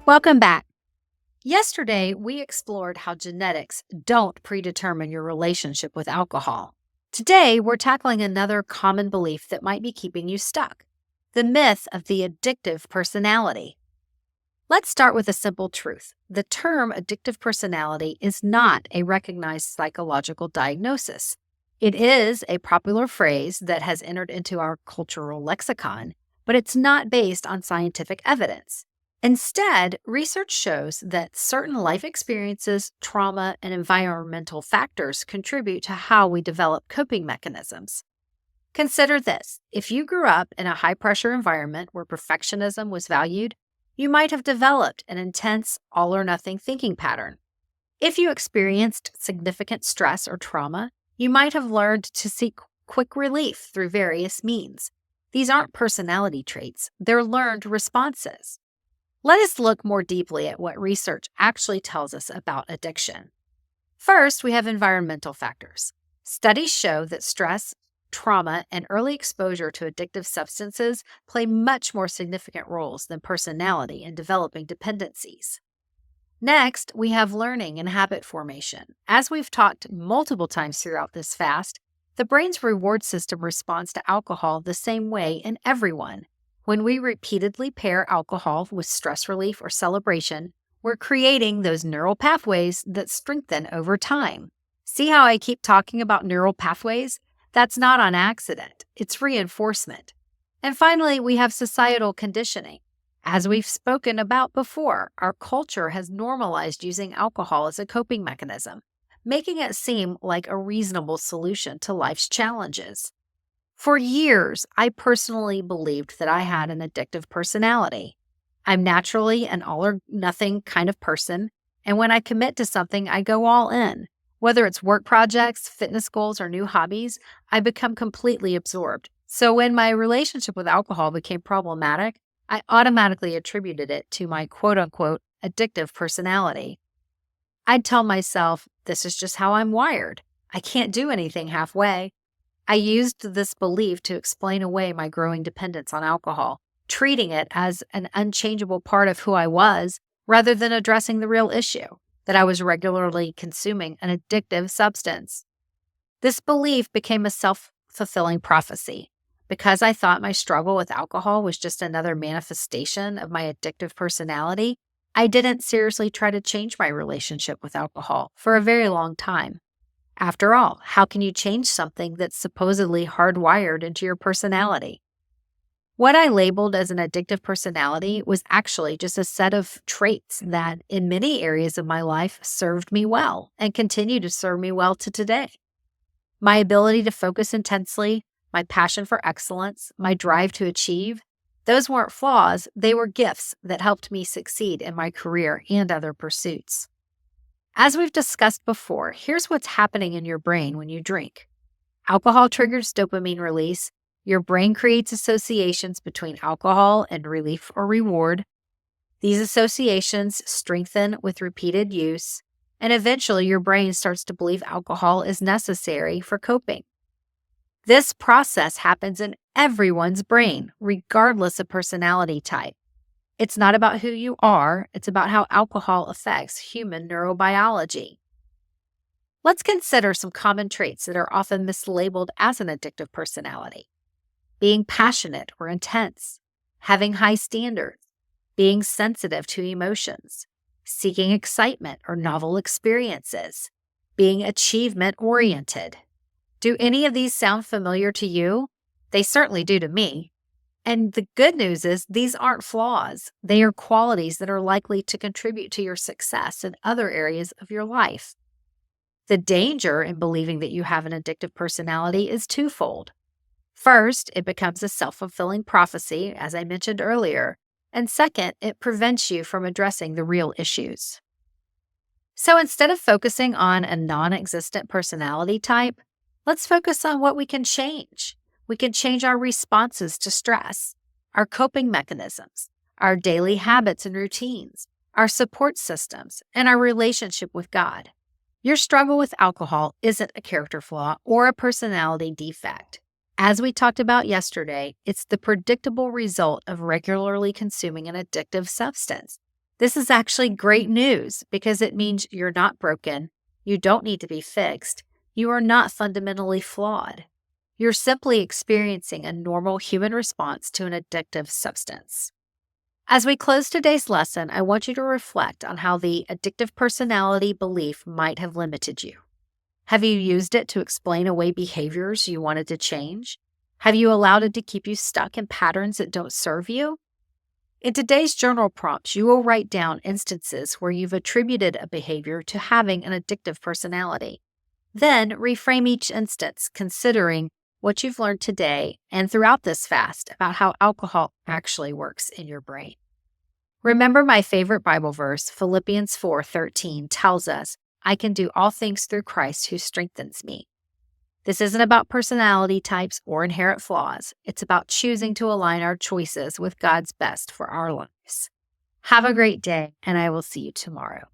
Welcome back. Yesterday, we explored how genetics don't predetermine your relationship with alcohol. Today, we're tackling another common belief that might be keeping you stuck: the myth of the addictive personality. Let's start with a simple truth. The term addictive personality is not a recognized psychological diagnosis. It is a popular phrase that has entered into our cultural lexicon, but it's not based on scientific evidence. Instead, research shows that certain life experiences, trauma, and environmental factors contribute to how we develop coping mechanisms. Consider this: if you grew up in a high pressure environment where perfectionism was valued, you might have developed an intense, all or nothing thinking pattern. If you experienced significant stress or trauma, you might have learned to seek quick relief through various means. These aren't personality traits, they're learned responses. Let us look more deeply at what research actually tells us about addiction. First, we have environmental factors. Studies show that stress, trauma, and early exposure to addictive substances play much more significant roles than personality in developing dependencies. Next, we have learning and habit formation. As we've talked multiple times throughout this fast, the brain's reward system responds to alcohol the same way in everyone. When we repeatedly pair alcohol with stress relief or celebration, we're creating those neural pathways that strengthen over time. See how I keep talking about neural pathways? That's not on accident. It's reinforcement. And finally, we have societal conditioning. As we've spoken about before, our culture has normalized using alcohol as a coping mechanism, making it seem like a reasonable solution to life's challenges. For years, I personally believed that I had an addictive personality. I'm naturally an all or nothing kind of person, and when I commit to something, I go all in. Whether it's work projects, fitness goals, or new hobbies, I become completely absorbed. So when my relationship with alcohol became problematic, I automatically attributed it to my quote-unquote addictive personality. I'd tell myself, this is just how I'm wired. I can't do anything halfway. I used this belief to explain away my growing dependence on alcohol, treating it as an unchangeable part of who I was rather than addressing the real issue, that I was regularly consuming an addictive substance. This belief became a self-fulfilling prophecy. Because I thought my struggle with alcohol was just another manifestation of my addictive personality, I didn't seriously try to change my relationship with alcohol for a very long time. After all, how can you change something that's supposedly hardwired into your personality? What I labeled as an addictive personality was actually just a set of traits that, in many areas of my life, served me well and continue to serve me well to today. My ability to focus intensely, my passion for excellence, my drive to achieve, those weren't flaws, they were gifts that helped me succeed in my career and other pursuits. As we've discussed before, here's what's happening in your brain when you drink. Alcohol triggers dopamine release. Your brain creates associations between alcohol and relief or reward. These associations strengthen with repeated use, and eventually your brain starts to believe alcohol is necessary for coping. This process happens in everyone's brain, regardless of personality type. It's not about who you are, it's about how alcohol affects human neurobiology. Let's consider some common traits that are often mislabeled as an addictive personality: being passionate or intense, having high standards, being sensitive to emotions, seeking excitement or novel experiences, being achievement-oriented. Do any of these sound familiar to you? They certainly do to me. And the good news is these aren't flaws. They are qualities that are likely to contribute to your success in other areas of your life. The danger in believing that you have an addictive personality is twofold. First, it becomes a self-fulfilling prophecy, as I mentioned earlier. And second, it prevents you from addressing the real issues. So instead of focusing on a non-existent personality type, let's focus on what we can change. We can change our responses to stress, our coping mechanisms, our daily habits and routines, our support systems, and our relationship with God. Your struggle with alcohol isn't a character flaw or a personality defect. As we talked about yesterday, it's the predictable result of regularly consuming an addictive substance. This is actually great news because it means you're not broken. You don't need to be fixed. You are not fundamentally flawed. You're simply experiencing a normal human response to an addictive substance. As we close today's lesson, I want you to reflect on how the addictive personality belief might have limited you. Have you used it to explain away behaviors you wanted to change? Have you allowed it to keep you stuck in patterns that don't serve you? In today's journal prompts, you will write down instances where you've attributed a behavior to having an addictive personality. Then reframe each instance, considering what you've learned today and throughout this fast about how alcohol actually works in your brain. Remember my favorite Bible verse, Philippians 4:13, tells us, "I can do all things through Christ who strengthens me." This isn't about personality types or inherent flaws. It's about choosing to align our choices with God's best for our lives. Have a great day, and I will see you tomorrow.